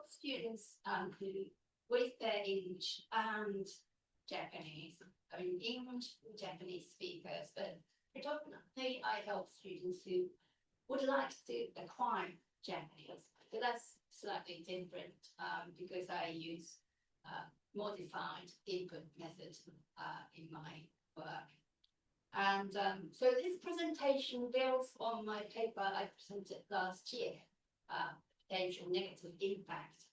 help students who, with their English and Japanese, I mean English and Japanese speakers, but predominantly I help students who would like to acquire Japanese. So that's slightly different because I use modified input methods in my work. And so this presentation builds on my paper I presented last year, potential negative impact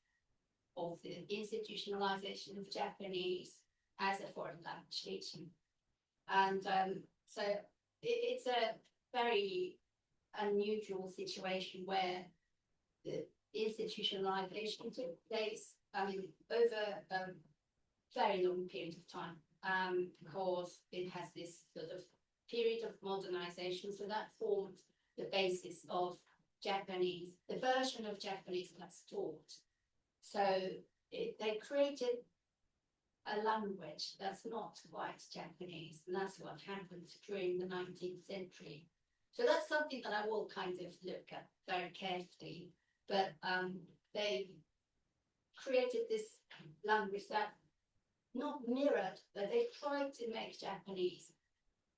of the institutionalization of Japanese as a foreign language teaching. And so it's a very unusual situation where the institutionalization took place, I mean, over a very long period of time, because it has this sort of period of modernization. So that formed the basis of Japanese, the version of Japanese that's taught. So they created a language that's not quite Japanese, and that's what happened during the 19th century. So that's something that I will kind of look at very carefully, but they created this language that not mirrored, but they tried to make Japanese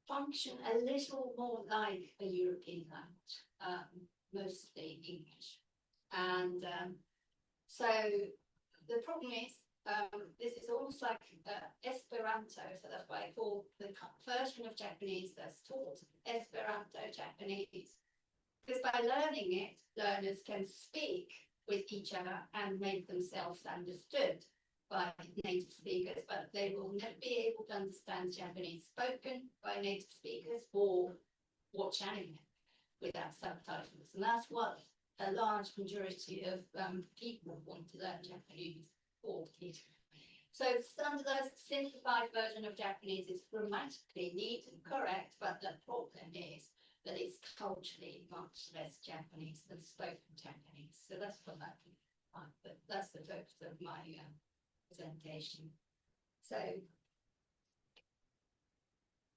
function a little more like a European language, mostly English. And so the problem is, this is almost like Esperanto, so that's why I call the version of Japanese that's taught Esperanto Japanese. Because by learning it, learners can speak with each other and make themselves understood by native speakers, but they will never be able to understand Japanese spoken by native speakers or watch anime without subtitles. And that's what a large majority of people want to learn Japanese for. So standardized, simplified version of Japanese is grammatically neat and correct, but the problem is that it's culturally much less Japanese than spoken Japanese. So that's what that's the focus of my presentation. So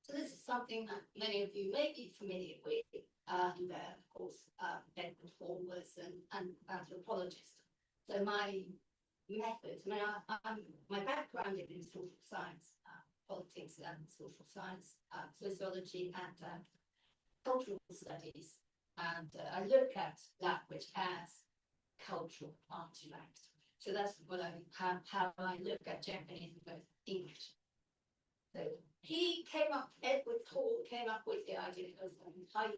this is something that many of you may be familiar with, and of course, dead performers and anthropologists. So my methods, I mean, my background is in social science, politics and social science, sociology and cultural studies, and I look at language as cultural artifact. So that's what how I look at Japanese and both English. So Edward Hall came up with the idea of high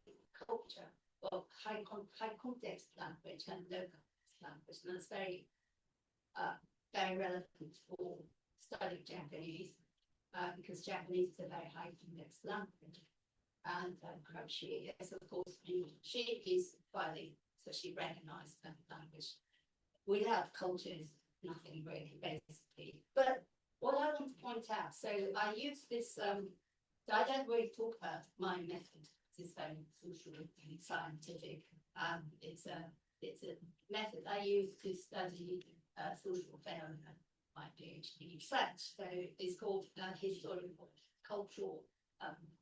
culture, or high context language and local language, and that's very relevant for studying Japanese, because Japanese is a very high context language. And she is, of course, she is finally, so she recognized that language. Without culture is nothing really, basically. But what I want to point out, so I use this, so I don't really talk about my method. It's very social and scientific. It's a method I use to study social phenomena, my PhD research. So it's called historical cultural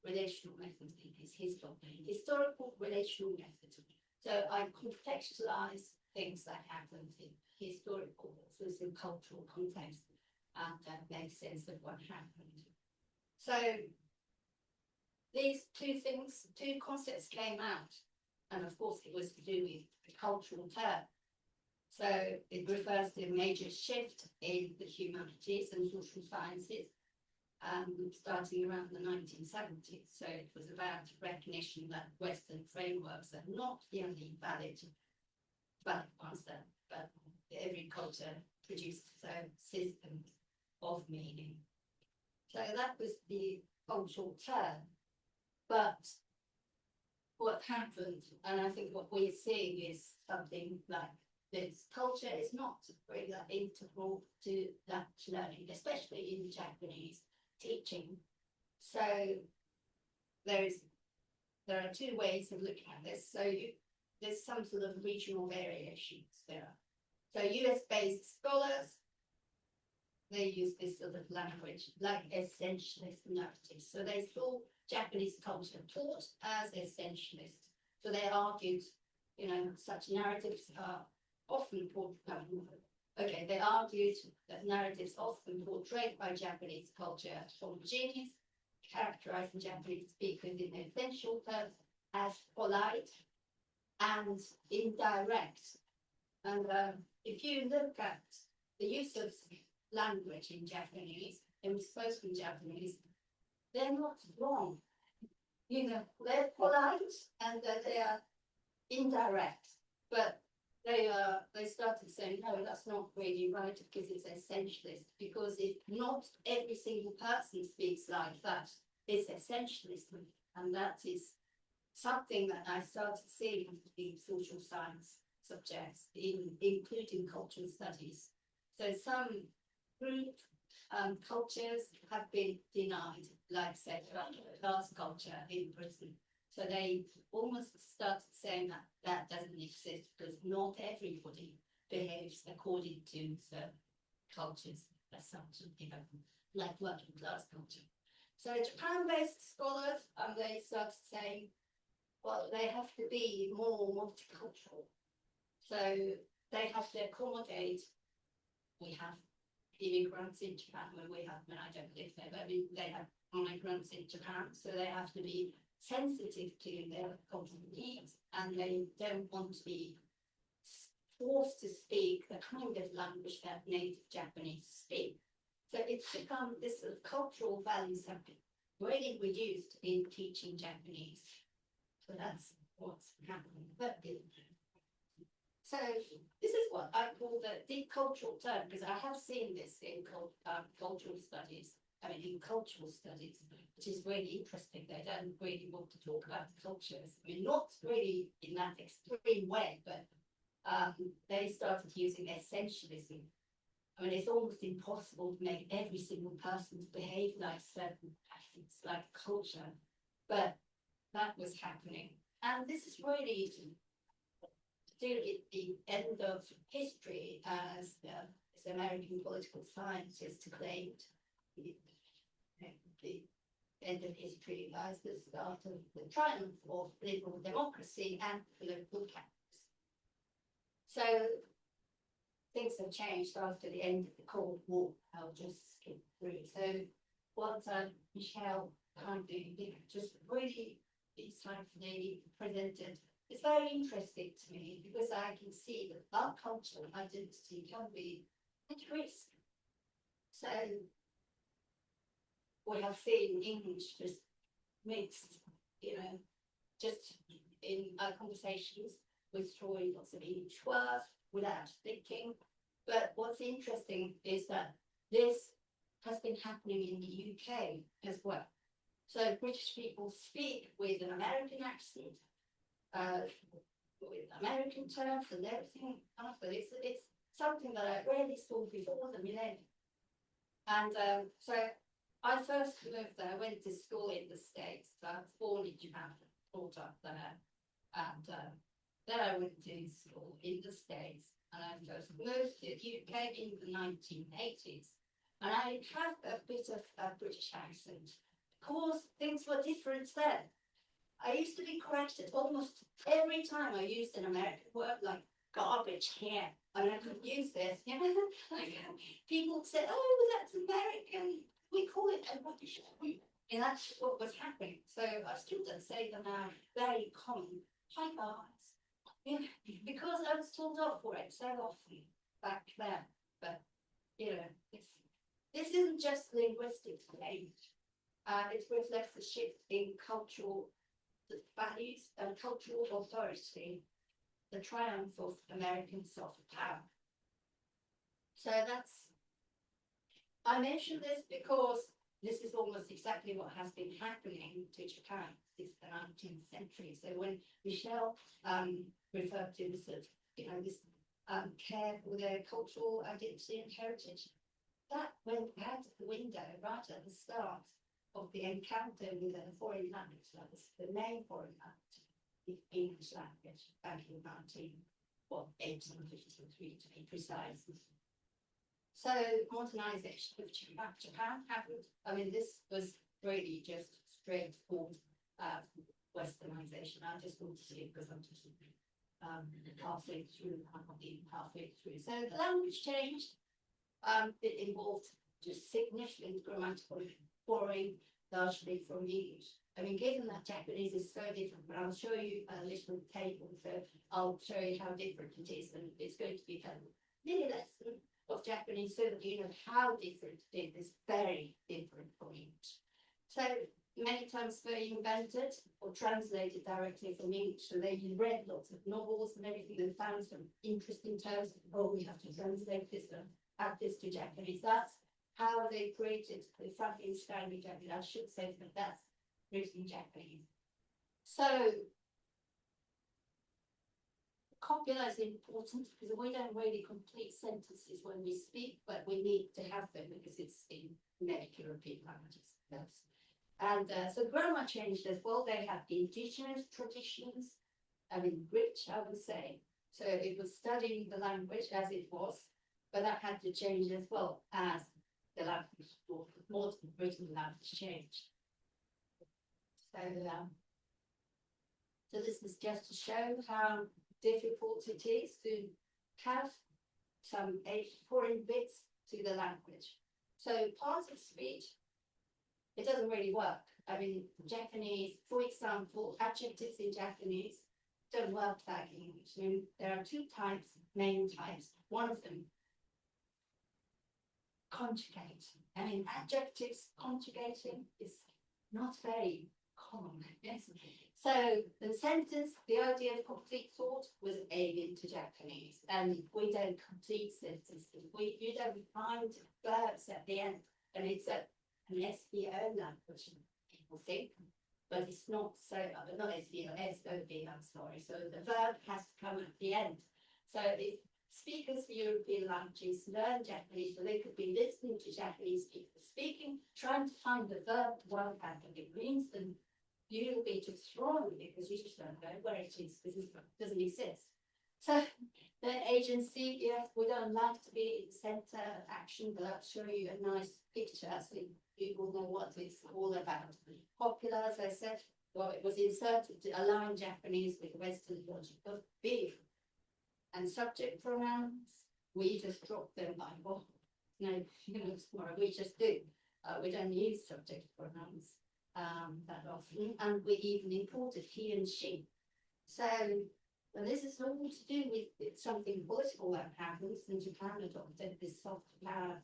relational method. It's historical relational method. So I contextualize things that happened in historical, social, cultural context, and make sense of what happened. So these two concepts came out, and of course it was to do with the cultural term. So it refers to a major shift in the humanities and social sciences, starting around the 1970s. So it was about recognition that Western frameworks are not the only valid ones, but every culture produces its own systems of meaning. So that was the cultural term. But what happened, and I think what we're seeing is something like this: culture is not really that integral to language learning, especially in Japanese teaching. So there are two ways of looking at this. So there's some sort of regional variations there. So US-based scholars, they use this sort of language like essentialist narratives. So they saw Japanese culture taught as essentialist. So they argued, such narratives are often okay, they argued that narratives often portrayed by Japanese culture as homogeneous, characterizing Japanese speakers in essential terms as polite and indirect. And if you look at the use of language in Japanese, in spoken Japanese, they're not wrong. You know, they're polite and they are indirect, but they started saying, no, that's not really right because it's essentialist, because if not every single person speaks like that, it's essentialist. And that is something that I started seeing in social science subjects, including cultural studies. So some group cultures have been denied, like say class culture in Britain. So they almost started saying that that doesn't exist because not everybody behaves according to certain cultures as such, you know, like working class culture. So Japan-based scholars, they started saying, well, they have to be more multicultural. So they have to accommodate, we have immigrants in Japan, where we have, I don't live there, but they have migrants in Japan, so they have to be sensitive to their cultural needs, and they don't want to be forced to speak the kind of language that native Japanese speak. So it's become this sort of cultural values have been really reduced in teaching Japanese. So that's what's happening. So this is what I call the deep cultural term, because I have seen this in cultural studies. I mean, in cultural studies, which is really interesting. They don't really want to talk about the cultures. I mean, not really in that extreme way, but they started using essentialism. I mean, it's almost impossible to make every single person behave like certain patterns, like culture, but that was happening. And this is really to do with the end of history, as the American political scientist claimed. The end of history as the start of the triumph of liberal democracy and political capitalism. So things have changed after the end of the Cold War. I'll just skip through. So what Michelle kindly just really insightfully presented is very interesting to me, because I can see that our cultural identity can be at risk. So we have seen English just mixed, you know, just in our conversations, withdrawing lots of English words without thinking. But what's interesting is that this has been happening in the UK as well. So British people speak with an American accent, with American terms and everything. But it's something that I rarely saw before the millennium. And so I first moved there. I went to school in the States. So I was born in Japan, brought up there, and then I went to school in the States. And I first moved to the UK in the 1980s. And I have a bit of a British accent. Of course, things were different then. I used to be corrected almost every time I used an American word like garbage can, and I couldn't use this. You know, like people said, "Oh, that's American. We call it a rubbish." And that's what was happening. So our students say them now very common. Hi guys, yeah, because I was told off for it so often back then. But you know, this isn't just linguistic change. It reflects the shift in cultural values and cultural authority, the triumph of American soft power. So I mention this because this is almost exactly what has been happening to Japan since the 19th century. So when Michelle referred to this, you know, this care for their cultural identity and heritage, that went out of the window right at the start of the encounter with a foreign language. That was the main foreign language, the English language, back in 1853 to be precise. So modernization of Japan happened. I mean, this was really just straightforward westernization. I just want to see it because I'm just halfway through, halfway through. So the language changed. It involved just significant grammatical borrowing, largely from English. I mean, given that Japanese is so different, but I'll show you a little table, so I'll show you how different it is, and it's going to be a mini lesson of Japanese so that you know how different it is, very different from English. So many times they invented or translated directly from English, so they read lots of novels and everything and found some interesting terms. Oh, we have to translate this and add this to Japanese. That's how they created the Frankenstein Japanese. I should say that that's written Japanese. So copula is important because we don't really complete sentences when we speak, but we need to have them because it's in many European languages. And so grammar changed as well. They have indigenous traditions, I mean, rich, I would say. So it was studying the language as it was, but that had to change as well as the language, or more written language changed. So this is just to show how difficult it is to have some foreign bits to the language. So part of speech, it doesn't really work. I mean, Japanese, for example, adjectives in Japanese don't work like English. I mean, there are two types, main types. One of them, conjugate. I mean, adjectives conjugating is not very common. Yes. So the sentence, the idea of complete thought was alien to Japanese, and we don't complete sentences. You don't find verbs at the end, and it's an SVO language, people think, but it's not so, not SVO, SOV, I'm sorry. So the verb has to come at the end. So if speakers of European languages learn Japanese, so they could be listening to Japanese people speaking, trying to find the verb one pattern it means, and you'll be just wrong because you just don't know where it is because it doesn't exist. So the agency, yes, we don't like to be in the center of action, but I'll show you a nice picture so you will know what it's all about. Popular, as I said, well, it was inserted to align Japanese with Western logic of being. And subject pronouns, we just drop them by, well, no, tomorrow we just do. We don't use subject pronouns that often, and we even imported he and she. So and this is all to do with something political that happens, and Japan adopted this soft power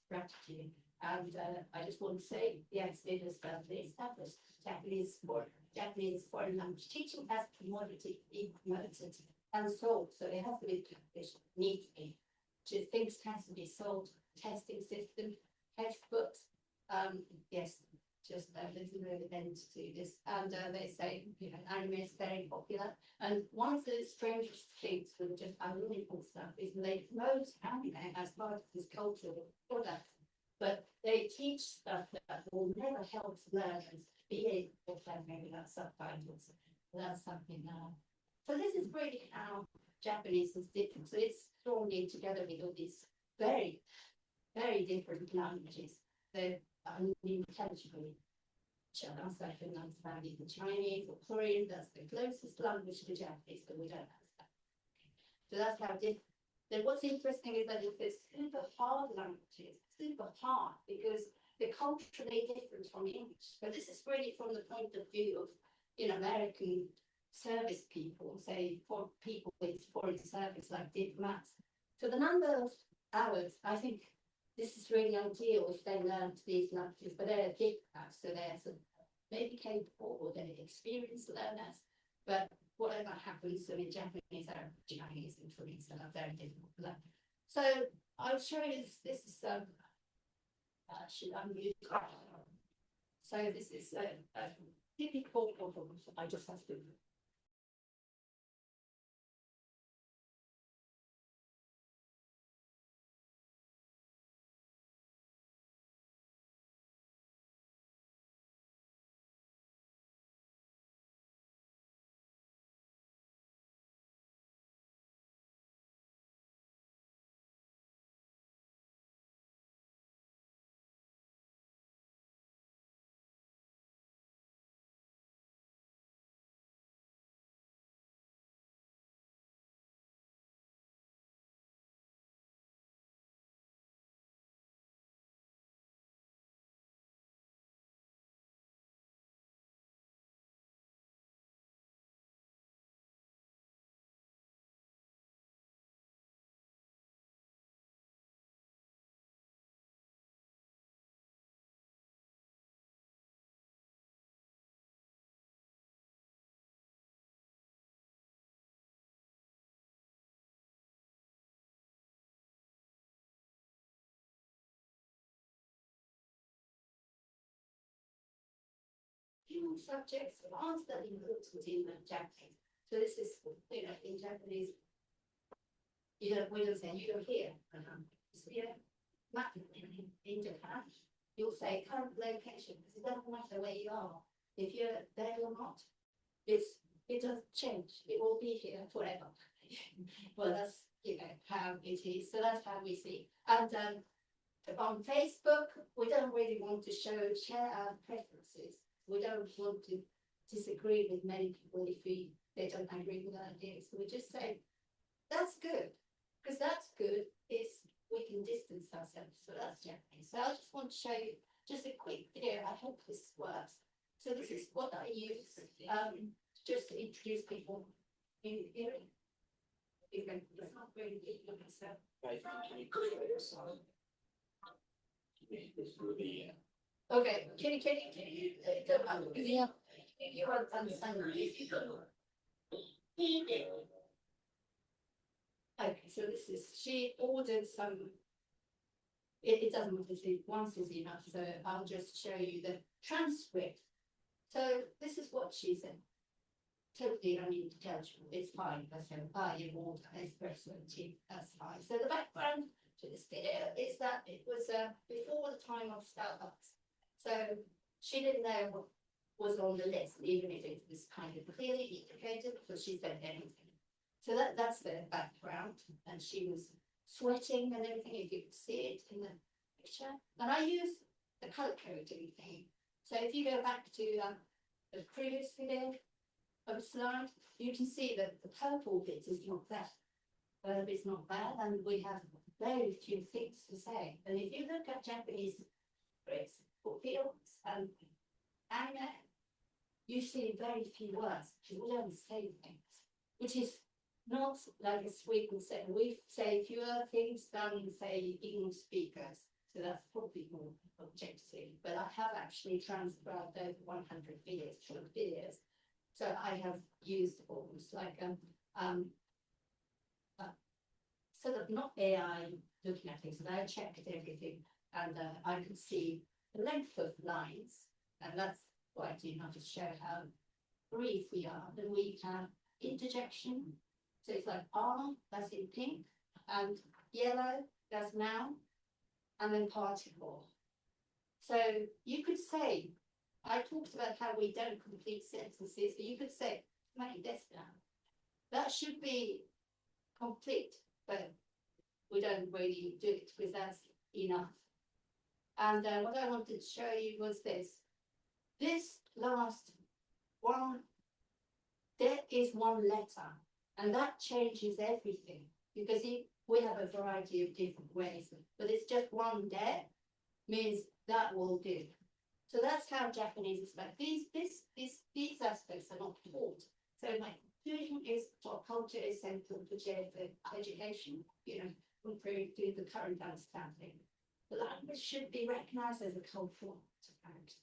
strategy. And I just want to say, yes, it is established Japanese foreign language teaching as commodity being promoted and sold. So it has to be published neatly. Things has to be sold, testing system, textbooks. Yes, just there's a little end to this. And they say, you know, anime is very popular. And one of the strangest things with just ironical stuff is they promote anime as part of this cultural product. But they teach stuff that will never help learners be able to have maybe that subtitles. That's something so this is really how Japanese is different. So it's thrown in together with all these very, very different languages. They're unintelligible. So I can understand either Chinese or Korean. That's the closest language to Japanese, but we don't have that. So that's how different. Then what's interesting is that it's super hard languages, super hard because they're culturally different from English. But this is really from the point of view of, you know, American service people, say for people with foreign service like diplomats. So the number of hours, I think this is really ideal if they learn these languages, but they're diplomats, so they're sort of maybe capable or they're experienced learners. But whatever happens, so in Japanese, Chinese and Korean are very difficult to learn. So I'll show you this is should unmute. So this is typical. I just have to traditional subjects aren't that important in Japanese. So this is, in Japanese, we don't say you don't hear. So, math in Japan, you'll say current location because it doesn't matter where you are. If you're there or not, it doesn't change. It will be here forever. Well, that's how it is. So that's how we see. And on Facebook, we don't really want to share our preferences. We don't want to disagree with many people if they don't agree with our ideas. So we just say that's good, because that's good is we can distance ourselves. So that's Japanese. So I just want to show you just a quick video. I hope this works. So this is what I use just to introduce people. It's not really big of myself. Okay, can you go up? Yeah. You won't understand if you go. Okay, so this is, she ordered some, it doesn't obviously, once is enough, so I'll just show you the transcript. So this is what she said. Totally unintelligible, it's fine, I said, you order espresso tea, that's fine. So the background to this video is that it was before the time of Starbucks. So she didn't know what was on the list, even if it was kind of clearly indicated, so she said anything. So that's the background, and she was sweating and everything, if you could see it in the picture. And I use the color coding thing. So if you go back to the previous video of a slide, you can see that the purple bit is not there. It's not there, and we have very few things to say. And if you look at Japanese scripts or films and anime, you see very few words, because we don't say things, which is not like a Sweden say. We say fewer things than say English speakers, so that's probably more objective. But I have actually transcribed over 100 videos, short videos, so I have used almost like sort of not AI looking at things, but I checked everything, and I could see the length of lines, and that's quite enough to show how brief we are. Then we have interjection. So it's like R, that's in pink, and yellow, that's noun, and then particle. So you could say, I talked about how we don't complete sentences, but you could say, make this down. That should be complete, but we don't really do it because that's enough. And what I wanted to show you was this. This last one, there is one letter. And that changes everything, because we have a variety of different ways, but it's just one there means that will do. So that's how Japanese is like. These aspects are not taught. So my conclusion is what culture is central to education, compared to the current understanding. The language should be recognized as a cultural artifact.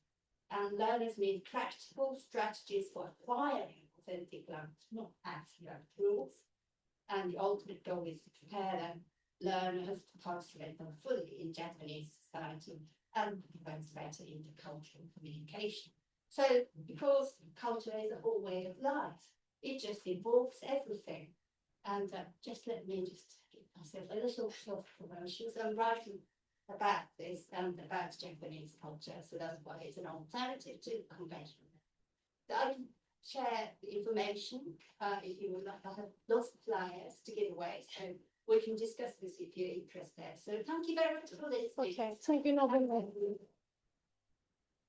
And learners need practical strategies for acquiring authentic language, not abstract rules. And the ultimate goal is to prepare learners to participate them fully in Japanese society and promote better intercultural communication. So, because culture is a whole way of life, it just involves everything. And just let me just give myself a little self-promotion. So I'm writing about this and about Japanese culture, so that's why it's an alternative to conventional. So I can share the information if you would like. I have lots of flyers to give away, so we can discuss this if you're interested. So thank you very much for listening. Okay, thank you, Nobumi.